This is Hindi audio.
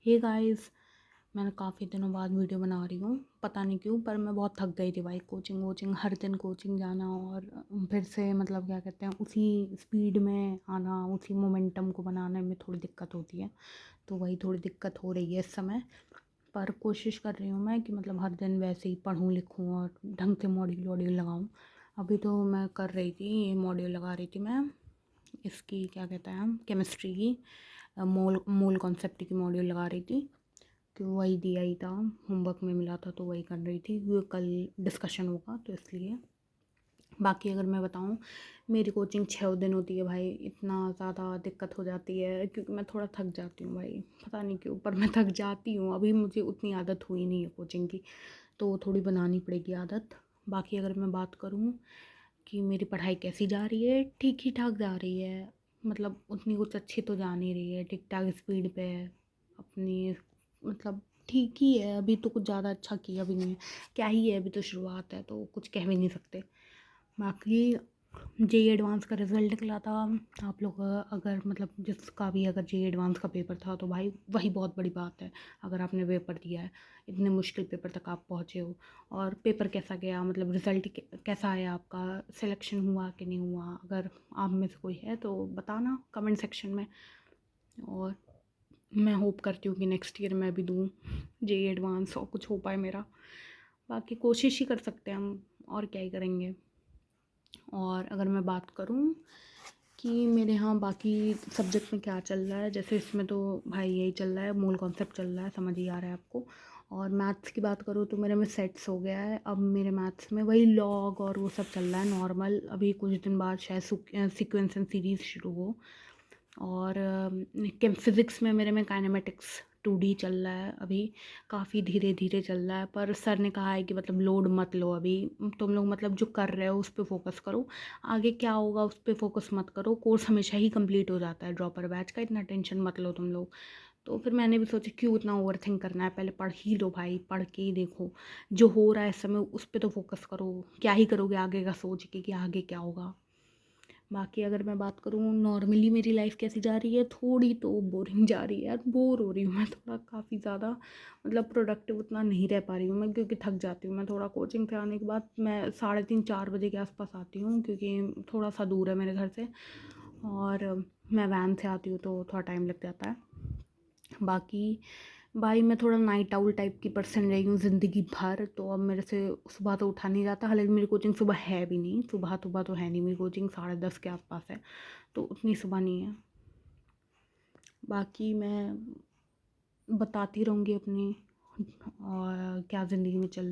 हे गाइस, मैंने काफ़ी दिनों बाद वीडियो बना रही हूँ। पता नहीं क्यों, पर मैं बहुत थक गई थी भाई। कोचिंग वोचिंग, हर दिन कोचिंग जाना और फिर से मतलब क्या कहते हैं, उसी स्पीड में आना, उसी मोमेंटम को बनाने में थोड़ी दिक्कत होती है। तो वही थोड़ी दिक्कत हो रही है इस समय। पर कोशिश कर रही हूँ मैं कि मतलब हर दिन वैसे ही पढूँ लिखूँ और ढंग से मॉड्यूल वॉड्यूल लगाऊँ। अभी तो मैं कर रही थी, ये मॉड्यूल लगा रही थी मैं, इसकी क्या कहते हैं, केमिस्ट्री की मोल मोल कॉन्सेप्ट की मॉड्यूल लगा रही थी। कि वही दिया ही था, होमवर्क में मिला था तो वही कर रही थी, वो कल डिस्कशन होगा तो इसलिए। बाकी अगर मैं बताऊँ, मेरी कोचिंग 6 दिन होती है भाई। इतना ज़्यादा दिक्कत हो जाती है क्योंकि मैं थोड़ा थक जाती हूँ भाई, पता नहीं क्यों, पर मैं थक जाती हूँ। अभी मुझे उतनी आदत हुई नहीं है कोचिंग की, तो थोड़ी बनानी पड़ेगी आदत। बाकी अगर मैं बात करूँ कि मेरी पढ़ाई कैसी जा रही है, ठीक ही ठाक जा रही है। मतलब उतनी कुछ अच्छी तो जा नहीं रही है, ठीक ठाक स्पीड पे है अपनी। मतलब ठीक ही है, अभी तो कुछ ज़्यादा अच्छा किया भी नहीं है। क्या ही है, अभी तो शुरुआत है तो कुछ कह भी नहीं सकते। बाकी जेई एडवांस का रिज़ल्ट निकला था। आप लोग अगर मतलब जिसका भी अगर जेई एडवांस का पेपर था तो भाई वही बहुत बड़ी बात है। अगर आपने पेपर दिया है, इतने मुश्किल पेपर तक आप पहुँचे हो, और पेपर कैसा गया, मतलब रिज़ल्ट कैसा आया आपका, सिलेक्शन हुआ कि नहीं हुआ, अगर आप में से कोई है तो बताना कमेंट सेक्शन में। और मैं होप करती हूँ कि नेक्स्ट ईयर मैं भी दूँ जेई एडवांस और कुछ हो पाए मेरा। बाकी कोशिश ही कर सकते हैं हम, और क्या ही करेंगे। और अगर मैं बात करूँ कि मेरे यहाँ बाकी सब्जेक्ट में क्या चल रहा है, जैसे इसमें तो भाई यही चल रहा है, मूल कॉन्सेप्ट चल रहा है, समझ ही आ रहा है आपको। और मैथ्स की बात करूँ तो मेरे में सेट्स हो गया है। अब मेरे मैथ्स में वही लॉग और वो सब चल रहा है नॉर्मल। अभी कुछ दिन बाद शायद सीक्वेंस एंड सीरीज़ शुरू हो। और केम फिज़िक्स में मेरे में काइनेमेटिक्स 2D चल रहा है अभी। काफ़ी धीरे धीरे चल रहा है, पर सर ने कहा है कि मतलब लोड मत लो अभी। तुम लोग मतलब जो कर रहे हो उस पर फोकस करो, आगे क्या होगा उस पर फोकस मत करो। कोर्स हमेशा ही कंप्लीट हो जाता है, ड्रॉपर बैच का इतना टेंशन मत लो तुम लोग। तो फिर मैंने भी सोचा क्यों इतना ओवर थिंक करना है, पहले पढ़ ही लो भाई, पढ़ के ही देखो जो हो रहा है इस समय, उस पर तो फोकस करो। क्या ही करोगे आगे का सोच के कि आगे क्या होगा। बाकी अगर मैं बात करूँ नॉर्मली मेरी लाइफ कैसी जा रही है, थोड़ी तो बोरिंग जा रही है यार। बोर हो रही हूँ मैं थोड़ा, काफ़ी ज़्यादा। मतलब प्रोडक्टिव उतना नहीं रह पा रही हूँ मैं, क्योंकि थक जाती हूँ मैं थोड़ा। कोचिंग से आने के बाद मैं 3:30-4 बजे के आसपास आती हूँ, क्योंकि थोड़ा सा दूर है मेरे घर से, और मैं वैन से आती हूँ तो थोड़ा टाइम लग जाता है। बाकी भाई मैं थोड़ा नाइट आउल टाइप की पर्सन रही हूँ ज़िंदगी भर, तो अब मेरे से सुबह तो उठा नहीं जाता। हालांकि मेरी कोचिंग सुबह है भी नहीं, सुबह सुबह तो है नहीं, मेरी कोचिंग 10:30 के आसपास है, तो उतनी सुबह नहीं है। बाकी मैं बताती रहूँगी अपनी और क्या ज़िंदगी में चल